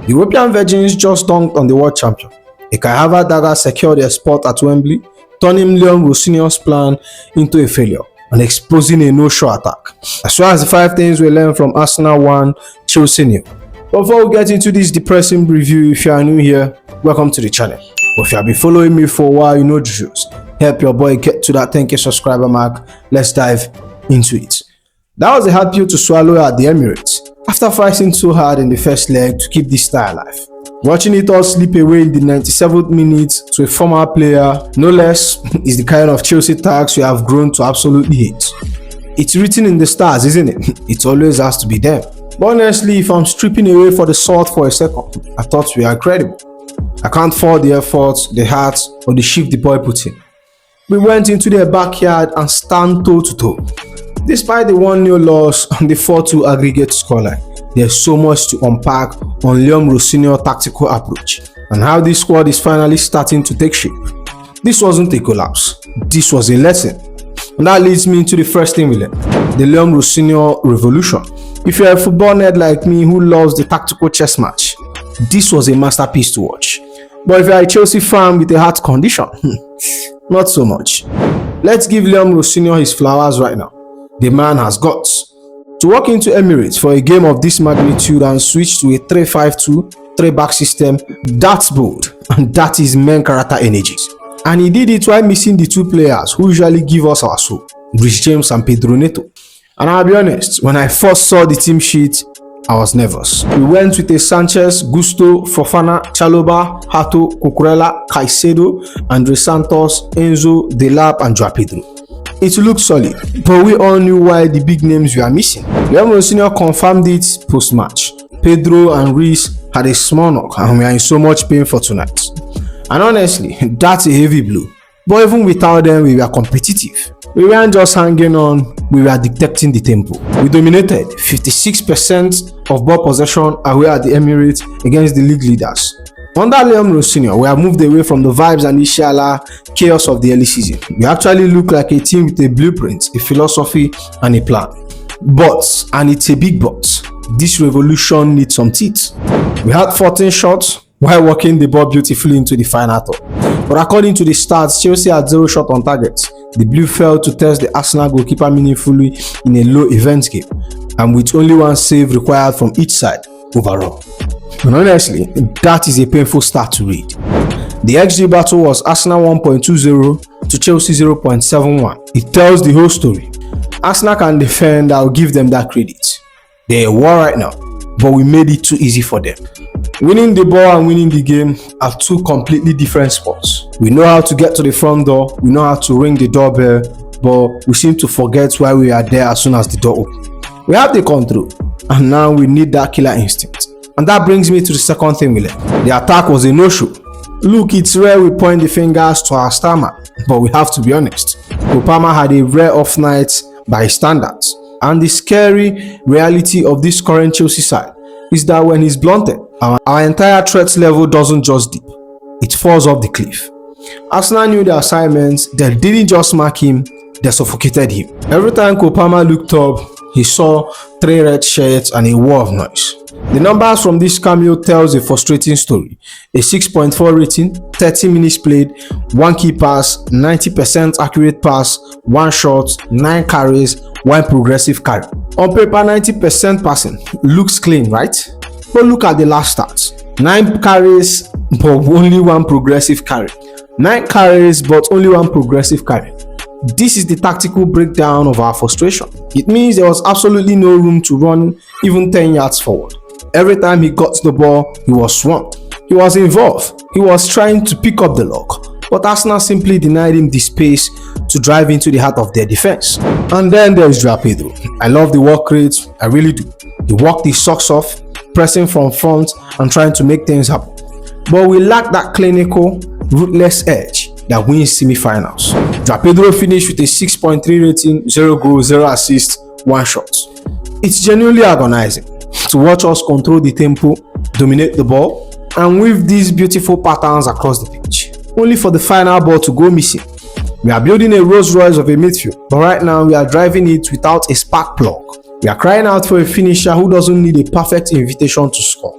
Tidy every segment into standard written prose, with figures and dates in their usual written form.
The European Virgins just dunked on the world champion. A Kai Havertz dagger secured their spot at Wembley, turning Rosenior's plan into a failure and exposing a no-show attack. As well as the 5 things we learned from Arsenal 1, Chelsea 0. Before we get into this depressing review, if you are new here, welcome to the channel. But if you have been following me for a while, you know the rules. Help your boy get to that 10k subscriber mark. Let's dive into it. That was a hard pill to swallow at the Emirates, after fighting so hard in the first leg to keep this tie alive. Watching it all slip away in the 97th minute to a former player, no less, is the kind of Chelsea tax we have grown to absolutely hate. It's written in the stars, isn't it? It always has to be them. But honestly, if I'm stripping away for the salt for a second, I thought we are incredible. I can't fault the effort, the heart, or the shift the boy put in. We went into their backyard and stand toe to toe. Despite the 1-0 loss and the 4-2 aggregate scoreline, there's so much to unpack on Rosenior's tactical approach and how this squad is finally starting to take shape. This wasn't a collapse, this was a lesson. And that leads me into the first thing we learned, the Rosenior revolution. If you're a football nerd like me who loves the tactical chess match, this was a masterpiece to watch. But if you're a Chelsea fan with a heart condition, not so much. Let's give Rosenior his flowers right now. The man has guts. To walk into Emirates for a game of this magnitude and switch to a 3-5-2, 3-back system, that's bold, and that is main character energies. And he did it while missing the 2 players who usually give us our soul, Rich James and Pedro Neto. And I'll be honest, when I first saw the team sheet, I was nervous. We went with a Sanchez, Gusto, Fofana, Chalobah, Hato, Cucurella, Caicedo, Andre Santos, Enzo, Delap, and Joao Pedro. It looked solid, but we all knew why the big names were missing. Rosenior confirmed it post-match. Pedro and Reece had a small knock and we are in so much pain for tonight. And honestly, that's a heavy blow. But even without them, we were competitive. We weren't just hanging on, we were dictating the tempo. We dominated 56% of ball possession away at the Emirates against the league leaders. Under Rosenior, we have moved away from the vibes and inshallah chaos of the early season. We actually look like a team with a blueprint, a philosophy, and a plan. But, and it's a big but, this revolution needs some teeth. We had 14 shots while working the ball beautifully into the final third. But according to the stats, Chelsea had 0 shots on target. The Blue failed to test the Arsenal goalkeeper meaningfully in a low event game, and with only 1 save required from each side overall. And honestly, that is a painful start to read. The XG battle was Arsenal 1.20 to Chelsea 0.71. It tells the whole story. Arsenal can defend, I'll give them that credit. They're at war right now, but we made it too easy for them. Winning the ball and winning the game are 2 completely different sports. We know how to get to the front door, we know how to ring the doorbell, but we seem to forget why we are there as soon as the door opens. We have the control, and now we need that killer instinct. And that brings me to the second thing we learned. The attack was a no-show. Look, it's rare we point the fingers to our star man, but we have to be honest. Palmer had a rare off night by his standards. And the scary reality of this current Chelsea side is that when he's blunted, our entire threat level doesn't just dip, it falls off the cliff. Arsenal knew their assignments, they didn't just mark him, they suffocated him. Every time Palmer looked up, he saw 3 red shirts and a war of noise. The numbers from this cameo tells a frustrating story. A 6.4 rating, 30 minutes played, 1 key pass, 90% accurate pass, 1 shot, 9 carries, 1 progressive carry. On paper, 90% passing looks clean, right? But look at the last stats. 9 carries, but only 1 progressive carry. 9 carries, but only 1 progressive carry. This is the tactical breakdown of our frustration. It means there was absolutely no room to run even 10 yards forward. Every time he got the ball, he was swamped. He was involved. He was trying to pick up the lock. But Arsenal simply denied him the space to drive into the heart of their defense. And then there's Joao Pedro. I love the work rate, I really do. He worked his socks off, pressing from front and trying to make things happen. But we lack that clinical, ruthless edge that wins semi-finals. Joao Pedro finished with a 6.3 rating, 0 goals, 0 assists, 1 shot. It's genuinely agonizing to watch us control the tempo, dominate the ball, and weave these beautiful patterns across the pitch, only for the final ball to go missing. We are building a Rolls Royce of a midfield, but right now we are driving it without a spark plug. We are crying out for a finisher who doesn't need a perfect invitation to score.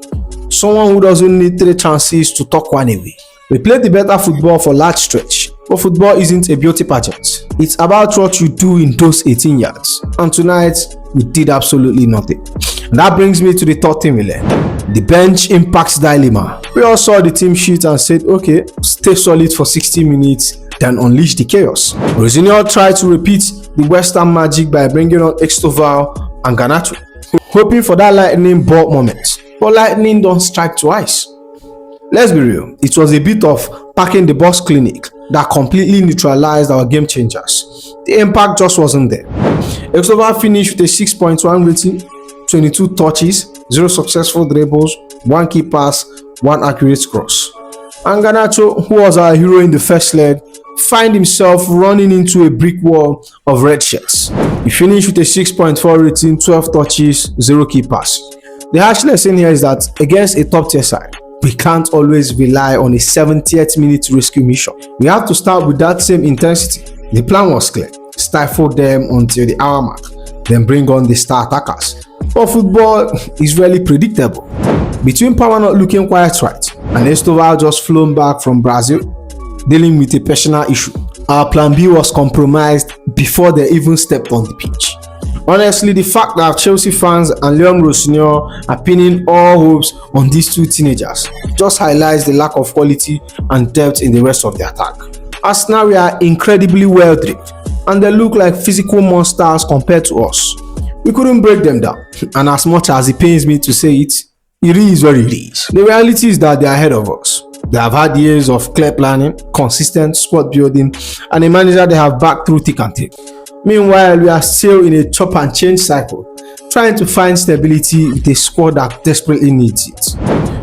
someone who doesn't need 3 chances to tuck one away. We played the better football for large stretch, but football isn't a beauty pageant. It's about what you do in those 18 yards, and tonight we did absolutely nothing. And that brings me to the third thing we learned: the bench impacts dilemma. We all saw the team sheet and said, okay, stay solid for 60 minutes, then unleash the chaos. Rosenior tried to repeat the West Ham magic by bringing on Extoval and Garnacho, hoping for that lightning bolt moment, but lightning don't strike twice. Let's be real, it was a bit of packing the bus clinic that completely neutralized our game changers. The impact just wasn't there. Extoval finished with a 6.1 rating, 22 touches, 0 successful dribbles, 1 key pass, 1 accurate cross. And Garnacho, who was our hero in the first leg, find himself running into a brick wall of red shirts. He finished with a 6.4 rating, 12 touches, 0 key pass. The harsh lesson here is that against a top tier side, we can't always rely on a 70th minute rescue mission. We have to start with that same intensity. The plan was clear: stifle them until the hour mark, then bring on the star attackers. But football is really predictable. Between Power not looking quite right and Extoval just flown back from Brazil dealing with a personal issue, our plan B was compromised before they even stepped on the pitch. Honestly, the fact that Chelsea fans and Leon Rosenior are pinning all hopes on these two teenagers just highlights the lack of quality and depth in the rest of the attack. Arsenal are incredibly well drilled and they look like physical monsters compared to us. We couldn't break them down, and as much as it pains me to say it, it is what it is. The reality is that they are ahead of us. They have had years of clear planning, consistent squad building, and a manager they have backed through thick and thin. Meanwhile, we are still in a chop and change cycle, trying to find stability with a squad that desperately needs it.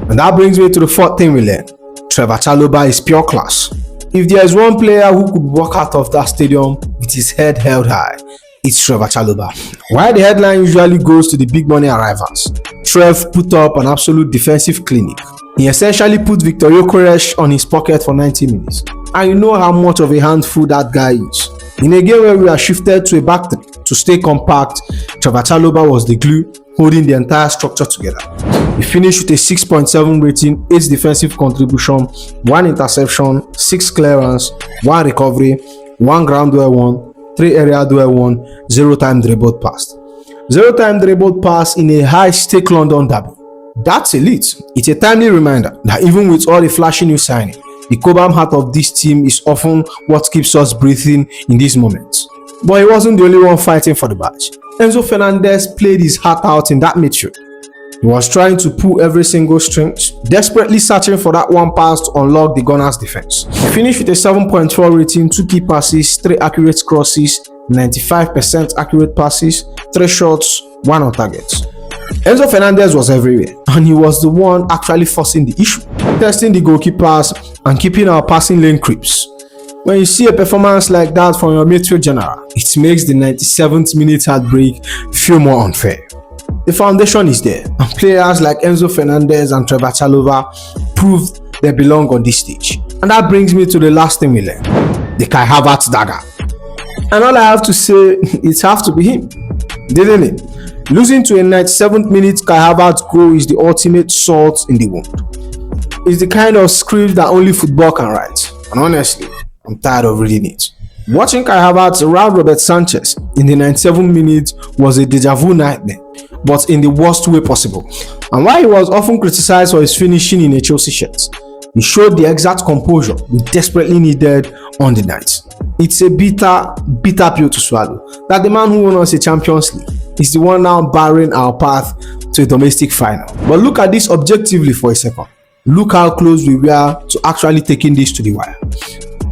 And that brings me to the fourth thing we learned: Trevor Chalobah is pure class. If there is one player who could walk out of that stadium with his head held high, it's Trevor Chalobah. While the headline usually goes to the big money arrivals, Trev put up an absolute defensive clinic. He essentially put Victor Gyökeres on his pocket for 90 minutes. And you know how much of a handful that guy is. In a game where we are shifted to a back three to stay compact, Trevor Chalobah was the glue holding the entire structure together. He finished with a 6.7 rating, 8 defensive contribution, 1 interception, 6 clearance, 1 recovery, 1 ground duel won, 3 area duel won, 0 time dribbled pass. 0 time dribbled pass in a high-stake London derby. That's elite. It's a timely reminder that even with all the flashy new signing, the Cobham heart of this team is often what keeps us breathing in these moments. But he wasn't the only one fighting for the badge. Enzo Fernandez played his heart out in that midfield. He was trying to pull every single string, desperately searching for that one pass to unlock the Gunners' defense. He finished with a 7.4 rating, 2 key passes, 3 accurate crosses, 95% accurate passes, 3 shots, 1 on target. Enzo Fernandez was everywhere, and he was the one actually forcing the issue, testing the goalkeepers and keeping our passing lane creeps. When you see a performance like that from your midfield general, it makes the 97th minute heartbreak feel more unfair. The foundation is there, and players like Enzo Fernandez and Trevor Chalobah proved they belong on this stage. And that brings me to the last thing we learned: the Kai Havertz dagger. And all I have to say, it has to be him, didn't it? Losing to a 97th minute Kai Havertz goal is the ultimate salt in the wound. It's the kind of script that only football can write, and honestly, I'm tired of reading it. Watching Kai Havertz round Robert Sanchez in the 97th minute was a deja vu nightmare, but in the worst way possible. And while he was often criticized for his finishing in a Chelsea shirt, he showed the exact composure we desperately needed on the night. It's a bitter pill to swallow that the man who won us a Champions League is the one now barring our path to a domestic final. But look at this objectively for a second. Look how close we were to actually taking this to the wire.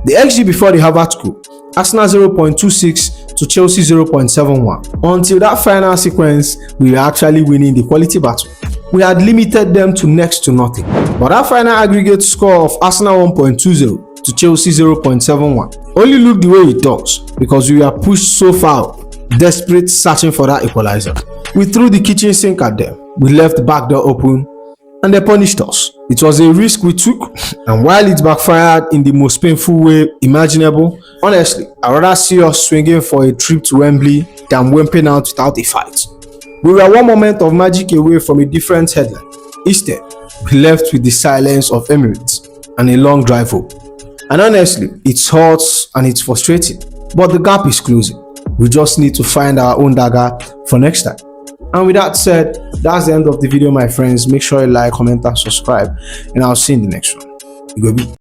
The XG before the Havertz goal: Arsenal 0.26 to Chelsea 0.71. Until that final sequence, we were actually winning the quality battle. We had limited them to next to nothing. But that final aggregate score of Arsenal 1.20 to Chelsea 0.71 only looked the way it does because we were pushed so far, desperate searching for that equalizer. We threw the kitchen sink at them. We left the back door open and they punished us. It was a risk we took, and while it backfired in the most painful way imaginable, honestly, I'd rather see us swinging for a trip to Wembley than wimping out without a fight. We were one moment of magic away from a different headline. Instead, we're left with the silence of Emirates and a long drive home. And honestly, it's hot and it's frustrating, but the gap is closing. We just need to find our own dagger for next time. And with that said, that's the end of the video, my friends. Make sure you like, comment, and subscribe, and I'll see you in the next one. You go be.